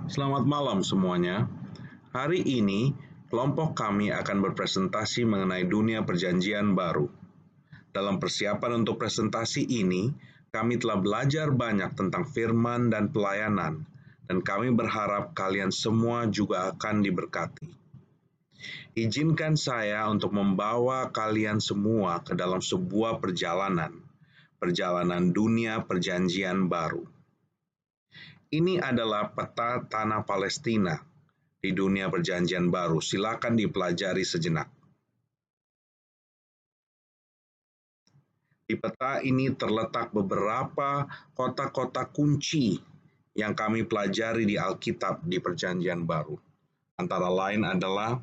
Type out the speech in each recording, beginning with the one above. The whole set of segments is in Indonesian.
Selamat malam semuanya. Hari ini, kelompok kami akan berpresentasi mengenai dunia perjanjian baru. Dalam persiapan untuk presentasi ini, kami telah belajar banyak tentang firman dan pelayanan, dan kami berharap kalian semua juga akan diberkati. Izinkan saya untuk membawa kalian semua ke dalam sebuah perjalanan dunia perjanjian baru. Ini adalah peta tanah Palestina di dunia perjanjian baru. Silakan dipelajari sejenak. Di peta ini terletak beberapa kota-kota kunci yang kami pelajari di Alkitab di perjanjian baru. Antara lain adalah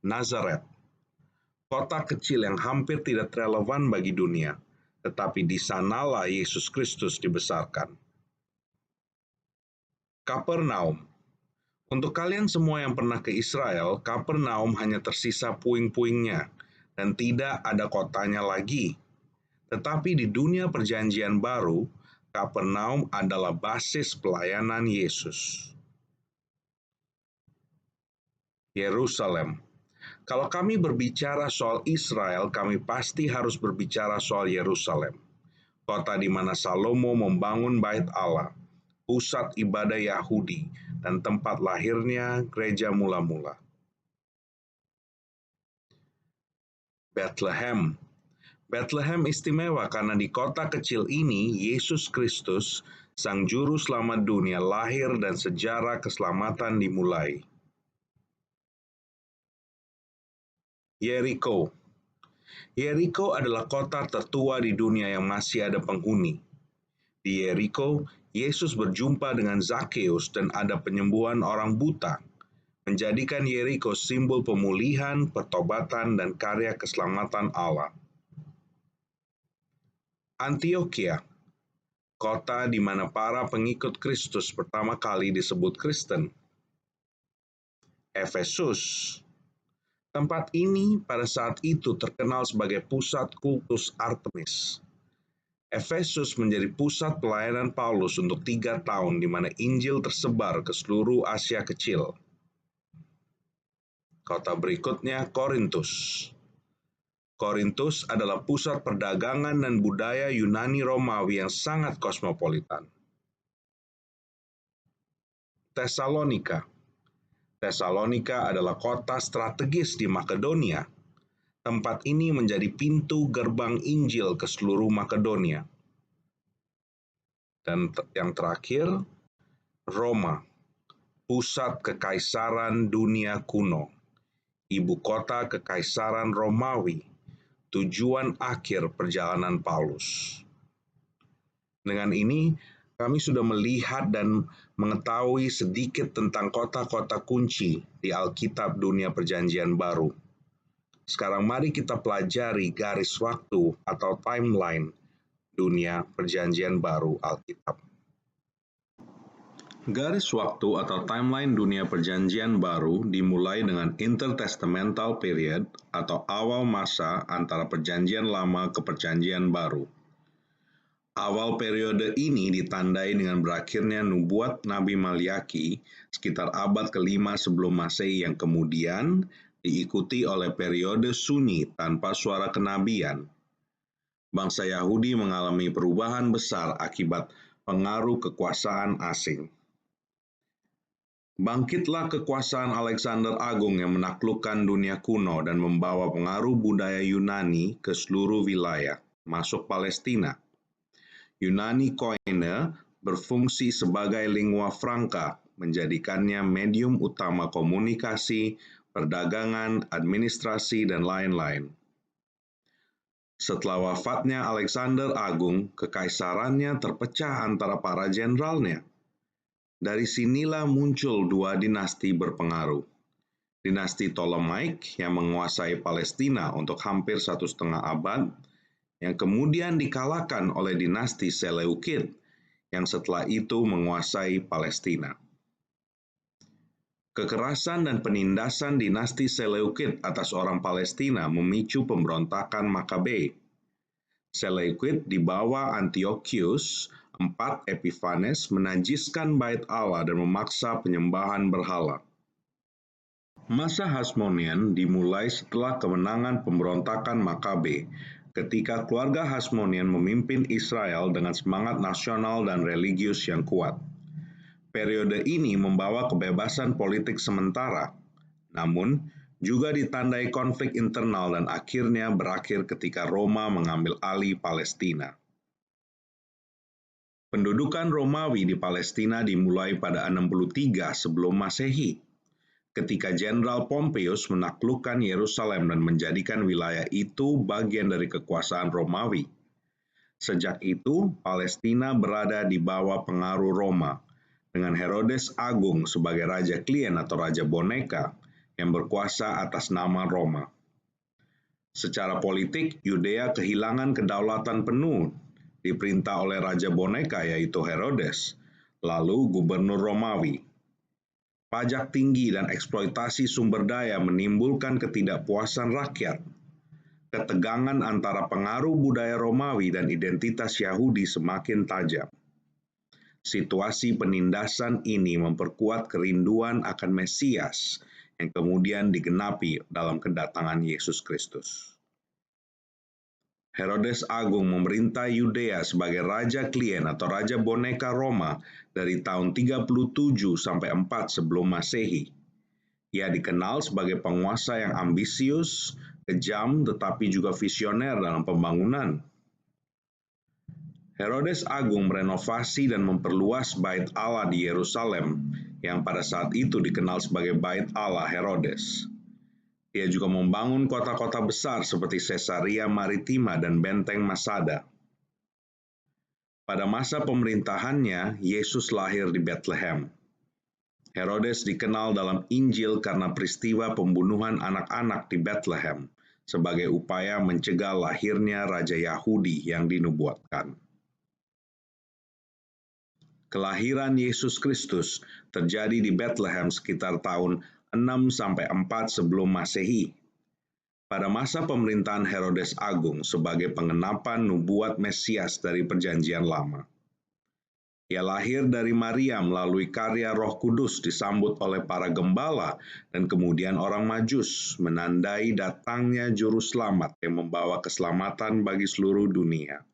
Nazaret, kota kecil yang hampir tidak relevan bagi dunia, tetapi di sanalah Yesus Kristus dibesarkan. Kapernaum. Untuk kalian semua yang pernah ke Israel, Kapernaum hanya tersisa puing-puingnya dan tidak ada kotanya lagi. Tetapi di dunia perjanjian baru, Kapernaum adalah basis pelayanan Yesus. Yerusalem. Kalau kami berbicara soal Israel, kami pasti harus berbicara soal Yerusalem, kota di mana Salomo membangun Bait Allah, pusat ibadah Yahudi, dan tempat lahirnya gereja mula-mula. Bethlehem. Bethlehem istimewa karena di kota kecil ini Yesus Kristus, Sang Juru Selamat dunia, lahir dan sejarah keselamatan dimulai. Yeriko. Yeriko adalah kota tertua di dunia yang masih ada penghuni. Di Yeriko, Yesus berjumpa dengan Zakheus dan ada penyembuhan orang buta, menjadikan Yeriko simbol pemulihan, pertobatan, dan karya keselamatan Allah. Antioquia, kota di mana para pengikut Kristus pertama kali disebut Kristen. Efesus. Tempat ini pada saat itu terkenal sebagai pusat kultus Artemis. Efesus menjadi pusat pelayanan Paulus untuk 3 tahun di mana Injil tersebar ke seluruh Asia Kecil. Kota berikutnya Korintus. Korintus adalah pusat perdagangan dan budaya Yunani Romawi yang sangat kosmopolitan. Tesalonika. Tesalonika adalah kota strategis di Makedonia. Tempat ini menjadi pintu gerbang Injil ke seluruh Makedonia. Dan yang terakhir, Roma, pusat kekaisaran dunia kuno, ibu kota kekaisaran Romawi, tujuan akhir perjalanan Paulus. Dengan ini, kami sudah melihat dan mengetahui sedikit tentang kota-kota kunci di Alkitab dunia perjanjian baru. Sekarang mari kita pelajari garis waktu atau timeline dunia perjanjian baru Alkitab. Garis waktu atau timeline dunia perjanjian baru dimulai dengan intertestamental period atau awal masa antara perjanjian lama ke perjanjian baru. Awal periode ini ditandai dengan berakhirnya nubuat Nabi Maliaki sekitar abad ke-5 sebelum Masehi yang kemudian diikuti oleh periode sunyi tanpa suara kenabian. Bangsa Yahudi mengalami perubahan besar akibat pengaruh kekuasaan asing. Bangkitlah kekuasaan Alexander Agung yang menaklukkan dunia kuno dan membawa pengaruh budaya Yunani ke seluruh wilayah, masuk Palestina. Yunani Koine berfungsi sebagai lingua franca, menjadikannya medium utama komunikasi, perdagangan, administrasi, dan lain-lain. Setelah wafatnya Alexander Agung, kekaisarannya terpecah antara para jenderalnya. Dari sinilah muncul 2 dinasti berpengaruh. Dinasti Ptolemaic yang menguasai Palestina untuk hampir 1,5 abad, yang kemudian dikalahkan oleh dinasti Seleukid, yang setelah itu menguasai Palestina. Kekerasan dan penindasan dinasti Seleukid atas orang Palestina memicu pemberontakan Makabe. Seleukid di bawah Antiochus 4 Epiphanes menajiskan bait Allah dan memaksa penyembahan berhala. Masa Hasmonean dimulai setelah kemenangan pemberontakan Makabe, ketika keluarga Hasmonean memimpin Israel dengan semangat nasional dan religius yang kuat. Periode ini membawa kebebasan politik sementara, namun juga ditandai konflik internal dan akhirnya berakhir ketika Roma mengambil alih Palestina. Pendudukan Romawi di Palestina dimulai pada 63 sebelum Masehi, ketika Jenderal Pompeius menaklukkan Yerusalem dan menjadikan wilayah itu bagian dari kekuasaan Romawi. Sejak itu, Palestina berada di bawah pengaruh Roma, dengan Herodes Agung sebagai Raja Klien atau Raja Boneka yang berkuasa atas nama Roma. Secara politik, Yudea kehilangan kedaulatan penuh, diperintah oleh Raja Boneka yaitu Herodes, lalu Gubernur Romawi. Pajak tinggi dan eksploitasi sumber daya menimbulkan ketidakpuasan rakyat. Ketegangan antara pengaruh budaya Romawi dan identitas Yahudi semakin tajam. Situasi penindasan ini memperkuat kerinduan akan Mesias yang kemudian digenapi dalam kedatangan Yesus Kristus. Herodes Agung memerintah Yudea sebagai Raja Klien atau Raja Boneka Roma dari tahun 37 sampai 4 sebelum Masehi. Ia dikenal sebagai penguasa yang ambisius, kejam, tetapi juga visioner dalam pembangunan. Herodes Agung merenovasi dan memperluas bait Allah di Yerusalem, yang pada saat itu dikenal sebagai bait Allah Herodes. Dia juga membangun kota-kota besar seperti Caesarea Maritima dan Benteng Masada. Pada masa pemerintahannya, Yesus lahir di Bethlehem. Herodes dikenal dalam Injil karena peristiwa pembunuhan anak-anak di Bethlehem sebagai upaya mencegah lahirnya Raja Yahudi yang dinubuatkan. Kelahiran Yesus Kristus terjadi di Bethlehem sekitar tahun 6-4 sebelum Masehi. Pada masa pemerintahan Herodes Agung sebagai pengenapan nubuat Mesias dari Perjanjian Lama. Ia lahir dari Maria melalui karya Roh Kudus disambut oleh para gembala dan kemudian orang Majus, menandai datangnya Juru Selamat yang membawa keselamatan bagi seluruh dunia.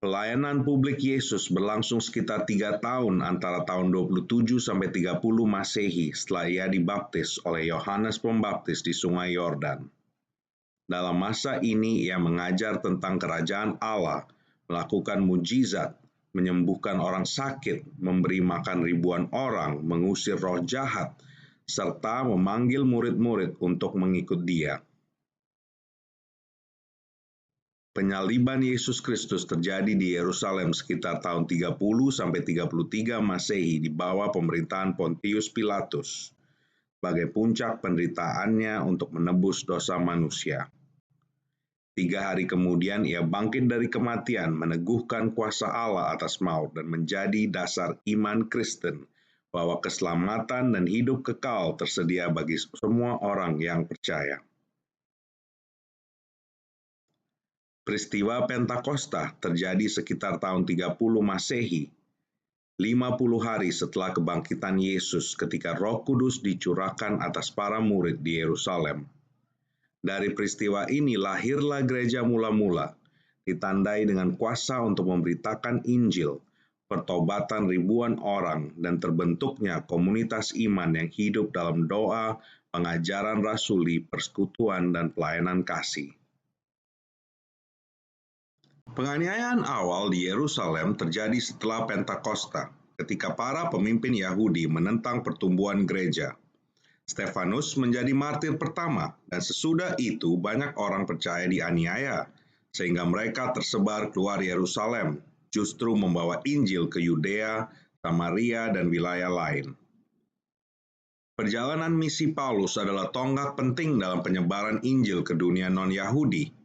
Pelayanan publik Yesus berlangsung sekitar 3 tahun antara tahun 27 sampai 30 Masehi setelah ia dibaptis oleh Yohanes Pembaptis di Sungai Yordan. Dalam masa ini ia mengajar tentang kerajaan Allah, melakukan mujizat, menyembuhkan orang sakit, memberi makan ribuan orang, mengusir roh jahat, serta memanggil murid-murid untuk mengikut dia. Penyaliban Yesus Kristus terjadi di Yerusalem sekitar tahun 30 sampai 33 Masehi di bawah pemerintahan Pontius Pilatus sebagai puncak penderitaannya untuk menebus dosa manusia. 3 hari kemudian ia bangkit dari kematian, meneguhkan kuasa Allah atas maut dan menjadi dasar iman Kristen bahwa keselamatan dan hidup kekal tersedia bagi semua orang yang percaya. Peristiwa Pentakosta terjadi sekitar tahun 30 Masehi, 50 hari setelah kebangkitan Yesus ketika Roh Kudus dicurahkan atas para murid di Yerusalem. Dari peristiwa ini lahirlah gereja mula-mula, ditandai dengan kuasa untuk memberitakan Injil, pertobatan ribuan orang, dan terbentuknya komunitas iman yang hidup dalam doa, pengajaran rasuli, persekutuan, dan pelayanan kasih. Penganiayaan awal di Yerusalem terjadi setelah Pentakosta, ketika para pemimpin Yahudi menentang pertumbuhan gereja. Stefanus menjadi martir pertama, dan sesudah itu banyak orang percaya dianiaya, sehingga mereka tersebar keluar Yerusalem, justru membawa Injil ke Yudea, Samaria, dan wilayah lain. Perjalanan misi Paulus adalah tonggak penting dalam penyebaran Injil ke dunia non-Yahudi.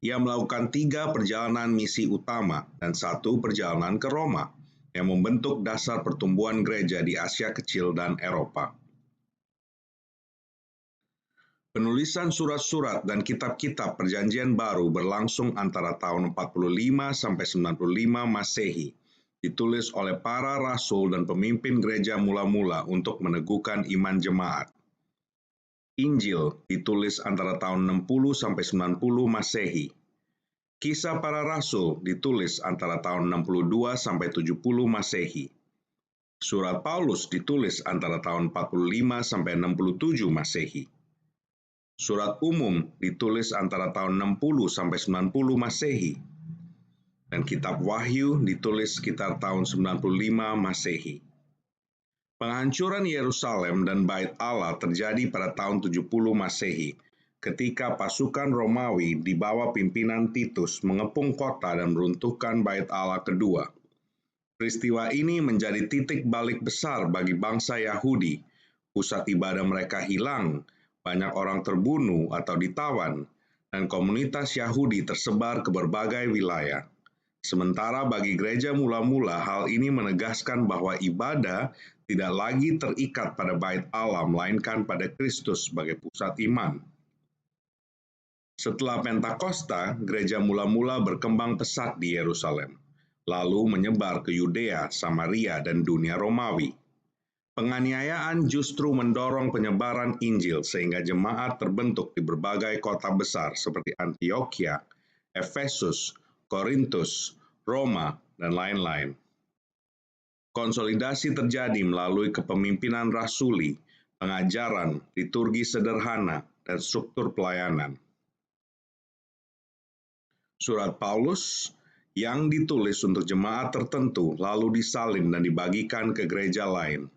Ia melakukan 3 perjalanan misi utama dan 1 perjalanan ke Roma, yang membentuk dasar pertumbuhan gereja di Asia Kecil dan Eropa. Penulisan surat-surat dan kitab-kitab Perjanjian Baru berlangsung antara tahun 45 sampai 95 Masehi, ditulis oleh para rasul dan pemimpin gereja mula-mula untuk meneguhkan iman jemaat. Injil ditulis antara tahun 60 sampai 90 Masehi. Kisah para rasul ditulis antara tahun 62 sampai 70 Masehi. Surat Paulus ditulis antara tahun 45 sampai 67 Masehi. Surat umum ditulis antara tahun 60 sampai 90 Masehi. Dan kitab Wahyu ditulis sekitar tahun 95 Masehi. Penghancuran Yerusalem dan Bait Allah terjadi pada tahun 70 Masehi, ketika pasukan Romawi di bawah pimpinan Titus mengepung kota dan meruntuhkan Bait Allah kedua. Peristiwa ini menjadi titik balik besar bagi bangsa Yahudi. Pusat ibadah mereka hilang, banyak orang terbunuh atau ditawan, dan komunitas Yahudi tersebar ke berbagai wilayah. Sementara bagi gereja mula-mula, hal ini menegaskan bahwa ibadah tidak lagi terikat pada Bait Allah, melainkan pada Kristus sebagai pusat iman. Setelah Pentakosta, gereja mula-mula berkembang pesat di Yerusalem, lalu menyebar ke Yudea, Samaria, dan dunia Romawi. Penganiayaan justru mendorong penyebaran Injil sehingga jemaat terbentuk di berbagai kota besar seperti Antioquia, Efesus, Korintus, Roma, dan lain-lain. Konsolidasi terjadi melalui kepemimpinan rasuli, pengajaran, liturgi sederhana, dan struktur pelayanan. Surat Paulus yang ditulis untuk jemaat tertentu lalu disalin dan dibagikan ke gereja lain.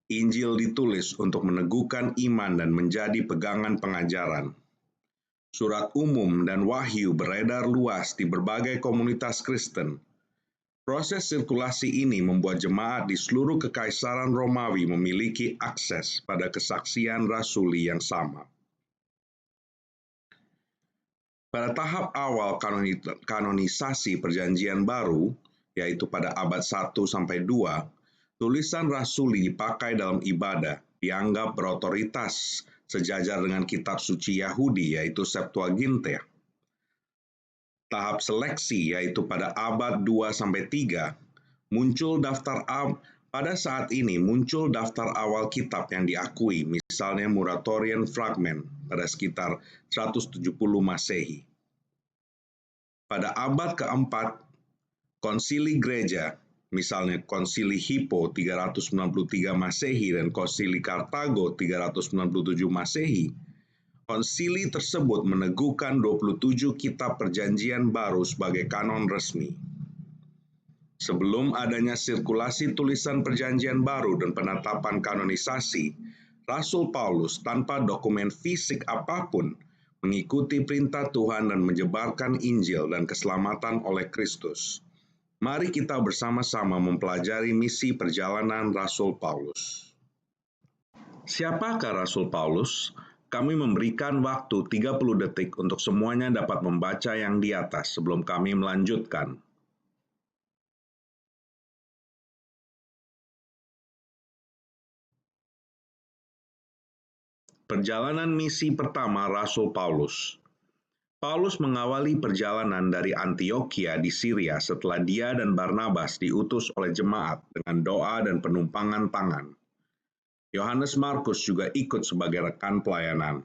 Injil ditulis untuk meneguhkan iman dan menjadi pegangan pengajaran. Surat umum dan wahyu beredar luas di berbagai komunitas Kristen. Proses sirkulasi ini membuat jemaat di seluruh kekaisaran Romawi memiliki akses pada kesaksian rasuli yang sama. Pada tahap awal kanonisasi Perjanjian Baru, yaitu pada abad 1 sampai 2, tulisan rasuli dipakai dalam ibadah, dianggap berotoritas, sejajar dengan kitab suci Yahudi, yaitu Septuaginta. Tahap seleksi, yaitu pada abad 2 sampai 3, pada saat ini muncul daftar awal kitab yang diakui, misalnya Muratorian Fragment pada sekitar 170 Masehi. Pada abad keempat, konsili gereja, misalnya Konsili Hippo 393 Masehi dan Konsili Kartago 397 Masehi, konsili tersebut meneguhkan 27 kitab Perjanjian Baru sebagai kanon resmi. Sebelum adanya sirkulasi tulisan Perjanjian Baru dan penetapan kanonisasi, Rasul Paulus tanpa dokumen fisik apapun mengikuti perintah Tuhan dan menyebarkan Injil dan keselamatan oleh Kristus. Mari kita bersama-sama mempelajari misi perjalanan Rasul Paulus. Siapakah Rasul Paulus? Kami memberikan waktu 30 detik untuk semuanya dapat membaca yang di atas sebelum kami melanjutkan. Perjalanan misi pertama Rasul Paulus. Paulus mengawali perjalanan dari Antioquia di Syria setelah dia dan Barnabas diutus oleh jemaat dengan doa dan penumpangan tangan. Yohanes Markus juga ikut sebagai rekan pelayanan.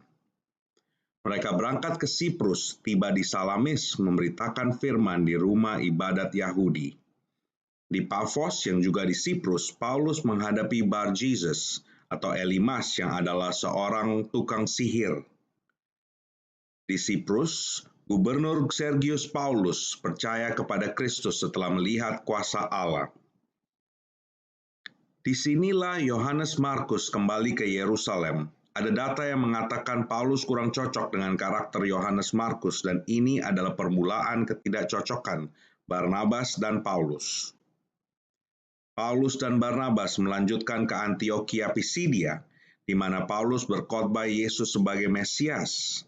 Mereka berangkat ke Siprus, tiba di Salamis memberitakan firman di rumah ibadat Yahudi. Di Pafos yang juga di Siprus, Paulus menghadapi Bar-Jesus atau Elimas yang adalah seorang tukang sihir. Di Siprus, Gubernur Sergius Paulus percaya kepada Kristus setelah melihat kuasa Allah. Disinilah Yohanes Markus kembali ke Yerusalem. Ada data yang mengatakan Paulus kurang cocok dengan karakter Yohanes Markus dan ini adalah permulaan ketidakcocokan Barnabas dan Paulus. Paulus dan Barnabas melanjutkan ke Antioquia Pisidia, di mana Paulus berkhotbah Yesus sebagai Mesias.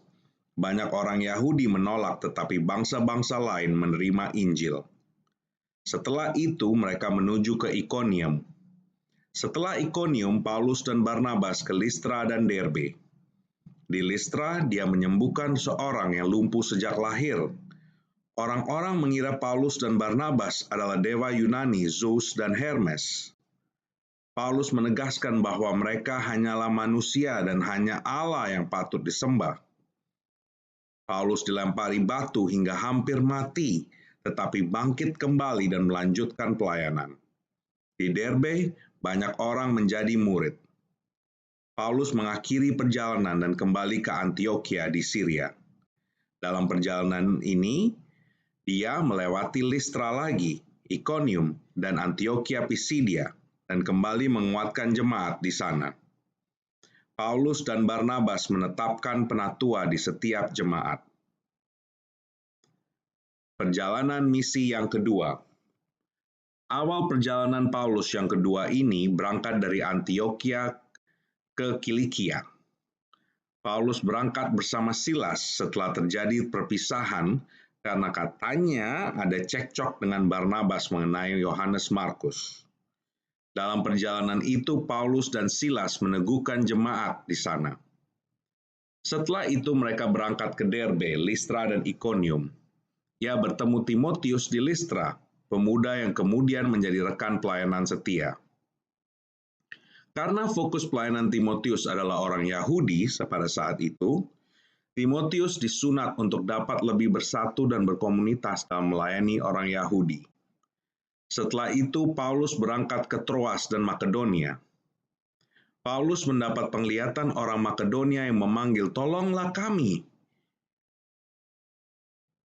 Banyak orang Yahudi menolak, tetapi bangsa-bangsa lain menerima Injil. Setelah itu, mereka menuju ke Ikonium. Setelah Ikonium, Paulus dan Barnabas ke Listra dan Derbe. Di Listra, dia menyembuhkan seorang yang lumpuh sejak lahir. Orang-orang mengira Paulus dan Barnabas adalah dewa Yunani, Zeus dan Hermes. Paulus menegaskan bahwa mereka hanyalah manusia dan hanya Allah yang patut disembah. Paulus dilempari batu hingga hampir mati, tetapi bangkit kembali dan melanjutkan pelayanan. Di Derbe, banyak orang menjadi murid. Paulus mengakhiri perjalanan dan kembali ke Antiokhia di Syria. Dalam perjalanan ini, dia melewati Listra lagi, Iconium, dan Antiokhia Pisidia, dan kembali menguatkan jemaat di sana. Paulus dan Barnabas menetapkan penatua di setiap jemaat. Perjalanan misi yang kedua. Awal perjalanan Paulus yang kedua ini berangkat dari Antiokhia ke Kilikia. Paulus berangkat bersama Silas setelah terjadi perpisahan karena katanya ada cekcok dengan Barnabas mengenai Yohanes Markus. Dalam perjalanan itu, Paulus dan Silas meneguhkan jemaat di sana. Setelah itu mereka berangkat ke Derbe, Listra, dan Iconium. Ia bertemu Timotius di Listra, pemuda yang kemudian menjadi rekan pelayanan setia. Karena fokus pelayanan Timotius adalah orang Yahudi pada saat itu, Timotius disunat untuk dapat lebih bersatu dan berkomunitas dalam melayani orang Yahudi. Setelah itu, Paulus berangkat ke Troas dan Makedonia. Paulus mendapat penglihatan orang Makedonia yang memanggil, "Tolonglah kami."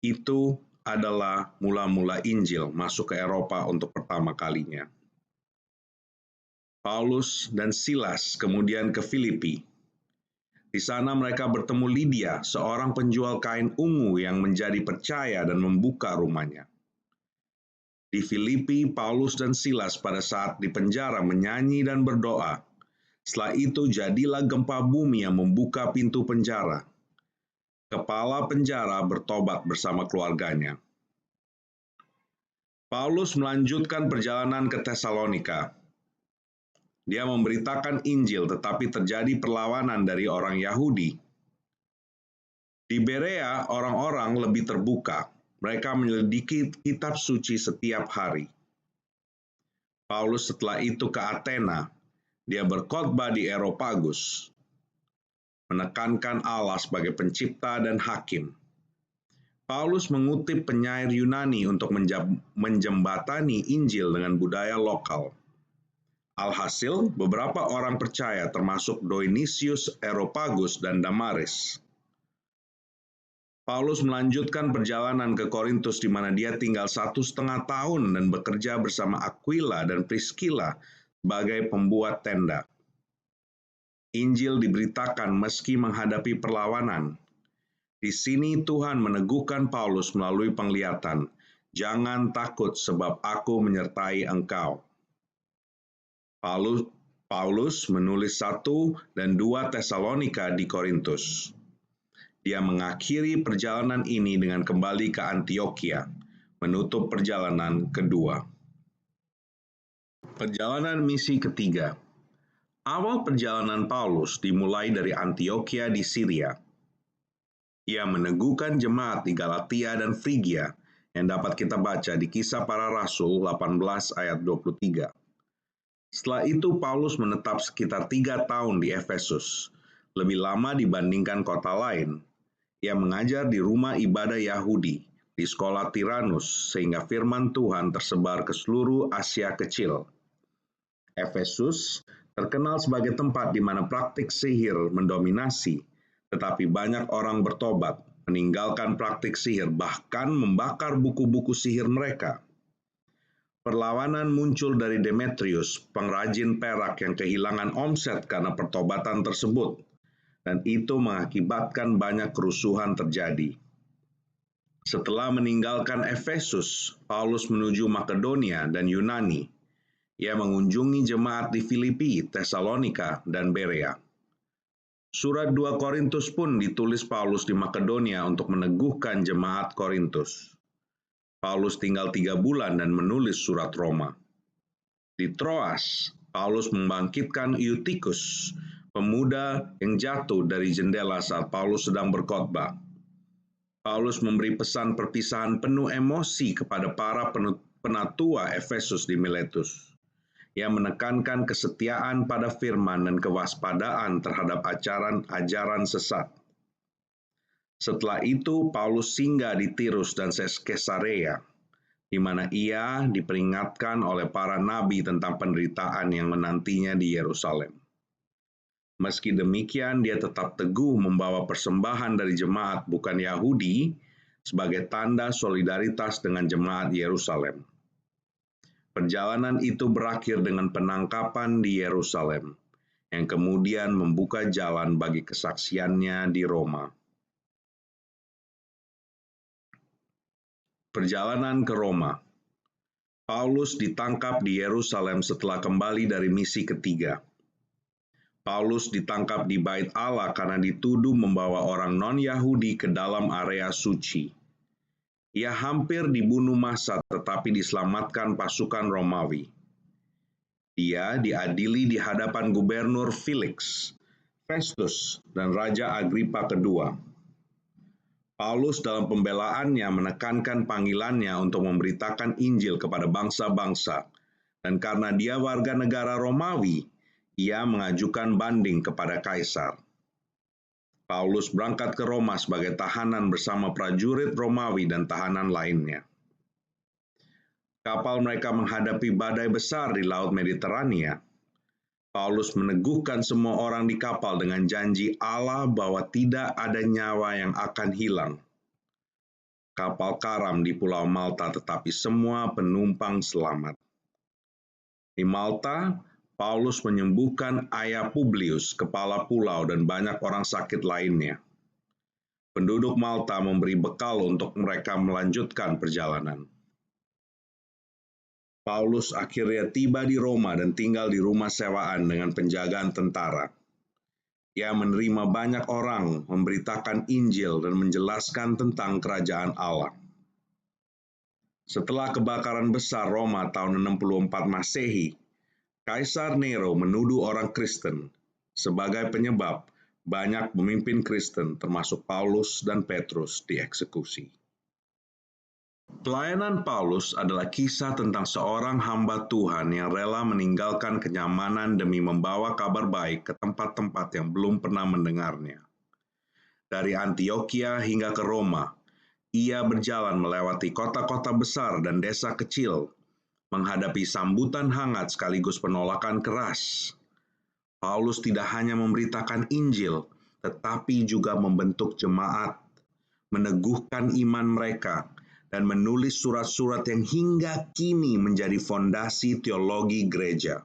Itu adalah mula-mula Injil masuk ke Eropa untuk pertama kalinya. Paulus dan Silas kemudian ke Filipi. Di sana mereka bertemu Lydia, seorang penjual kain ungu yang menjadi percaya dan membuka rumahnya. Di Filipi, Paulus dan Silas pada saat di penjara menyanyi dan berdoa. Setelah itu jadilah gempa bumi yang membuka pintu penjara. Kepala penjara bertobat bersama keluarganya. Paulus melanjutkan perjalanan ke Tesalonika. Dia memberitakan Injil, tetapi terjadi perlawanan dari orang Yahudi. Di Berea, orang-orang lebih terbuka. Mereka menyelidiki kitab suci setiap hari. Paulus setelah itu ke Athena. Dia berkhotbah di Areopagus, menekankan Allah sebagai pencipta dan hakim. Paulus mengutip penyair Yunani untuk menjembatani Injil dengan budaya lokal. Alhasil, beberapa orang percaya termasuk Dionysius Areopagus dan Damaris. Paulus melanjutkan perjalanan ke Korintus di mana dia tinggal 1,5 tahun dan bekerja bersama Aquila dan Priscilla sebagai pembuat tenda. Injil diberitakan meski menghadapi perlawanan. Di sini Tuhan meneguhkan Paulus melalui penglihatan, "Jangan takut sebab aku menyertai engkau." Paulus menulis 1 dan 2 Tesalonika di Korintus. Dia mengakhiri perjalanan ini dengan kembali ke Antiokhia, menutup perjalanan kedua. Perjalanan misi ketiga. Awal perjalanan Paulus dimulai dari Antiokhia di Syria. Ia meneguhkan jemaat di Galatia dan Frigia yang dapat kita baca di Kisah Para Rasul 18 ayat 23. Setelah itu Paulus menetap sekitar 3 tahun di Efesus, lebih lama dibandingkan kota lain. Ia mengajar di rumah ibadah Yahudi, di sekolah Tiranus, sehingga firman Tuhan tersebar ke seluruh Asia Kecil. Efesus terkenal sebagai tempat di mana praktik sihir mendominasi, tetapi banyak orang bertobat, meninggalkan praktik sihir, bahkan membakar buku-buku sihir mereka. Perlawanan muncul dari Demetrius, pengrajin perak yang kehilangan omset karena pertobatan tersebut, dan itu mengakibatkan banyak kerusuhan terjadi. Setelah meninggalkan Efesus, Paulus menuju Makedonia dan Yunani. Ia mengunjungi jemaat di Filipi, Tesalonika, dan Berea. Surat 2 Korintus pun ditulis Paulus di Makedonia untuk meneguhkan jemaat Korintus. Paulus tinggal 3 bulan dan menulis surat Roma. Di Troas, Paulus membangkitkan Eutikus, pemuda yang jatuh dari jendela saat Paulus sedang berkhotbah. Paulus memberi pesan perpisahan penuh emosi kepada para penatua Efesus di Miletus. Ia menekankan kesetiaan pada firman dan kewaspadaan terhadap ajaran sesat. Setelah itu, Paulus singgah di Tirus dan Kaisaria, di mana ia diperingatkan oleh para nabi tentang penderitaan yang menantinya di Yerusalem. Meski demikian, dia tetap teguh membawa persembahan dari jemaat bukan Yahudi sebagai tanda solidaritas dengan jemaat Yerusalem. Perjalanan itu berakhir dengan penangkapan di Yerusalem, yang kemudian membuka jalan bagi kesaksiannya di Roma. Perjalanan ke Roma. Paulus ditangkap di Yerusalem setelah kembali dari misi ketiga. Paulus ditangkap di Bait Allah karena dituduh membawa orang non-Yahudi ke dalam area suci. Ia hampir dibunuh massa tetapi diselamatkan pasukan Romawi. Dia diadili di hadapan Gubernur Felix, Festus, dan Raja Agripa II. Paulus dalam pembelaannya menekankan panggilannya untuk memberitakan Injil kepada bangsa-bangsa, dan karena dia warga negara Romawi, ia mengajukan banding kepada Kaisar. Paulus berangkat ke Roma sebagai tahanan bersama prajurit Romawi dan tahanan lainnya. Kapal mereka menghadapi badai besar di Laut Mediterania. Paulus meneguhkan semua orang di kapal dengan janji Allah bahwa tidak ada nyawa yang akan hilang. Kapal karam di Pulau Malta, tetapi semua penumpang selamat. Di Malta, Paulus menyembuhkan Aia Publius, kepala pulau, dan banyak orang sakit lainnya. Penduduk Malta memberi bekal untuk mereka melanjutkan perjalanan. Paulus akhirnya tiba di Roma dan tinggal di rumah sewaan dengan penjagaan tentara. Ia menerima banyak orang, memberitakan Injil, dan menjelaskan tentang kerajaan Allah. Setelah kebakaran besar Roma tahun 64 Masehi, Kaisar Nero menuduh orang Kristen sebagai penyebab banyak pemimpin Kristen termasuk Paulus dan Petrus dieksekusi. Pelayanan Paulus adalah kisah tentang seorang hamba Tuhan yang rela meninggalkan kenyamanan demi membawa kabar baik ke tempat-tempat yang belum pernah mendengarnya. Dari Antioquia hingga ke Roma, ia berjalan melewati kota-kota besar dan desa kecil, menghadapi sambutan hangat sekaligus penolakan keras. Paulus tidak hanya memberitakan Injil, tetapi juga membentuk jemaat, meneguhkan iman mereka, dan menulis surat-surat yang hingga kini menjadi fondasi teologi gereja.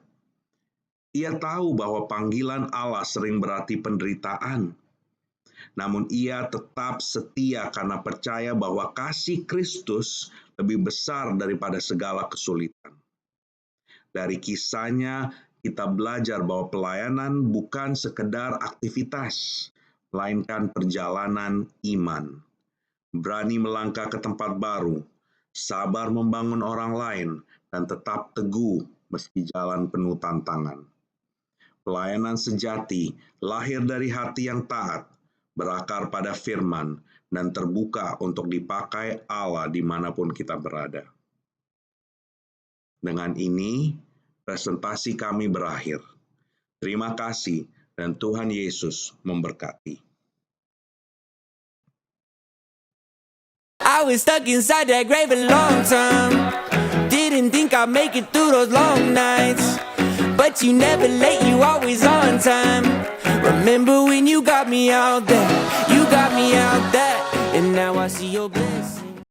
Ia tahu bahwa panggilan Allah sering berarti penderitaan, namun ia tetap setia karena percaya bahwa kasih Kristus lebih besar daripada segala kesulitan. Dari kisahnya, kita belajar bahwa pelayanan bukan sekedar aktivitas, melainkan perjalanan iman. Berani melangkah ke tempat baru, sabar membangun orang lain, dan tetap teguh meski jalan penuh tantangan. Pelayanan sejati lahir dari hati yang taat, berakar pada firman, dan terbuka untuk dipakai Allah dimanapun kita berada. Dengan ini, presentasi kami berakhir. Terima kasih dan Tuhan Yesus memberkati. I was stuck inside that grave a long time. Didn't think I'd make it through those long nights. But you never late, you always on time. Remember when you got me out there, you got me out there. And now I see your blessing.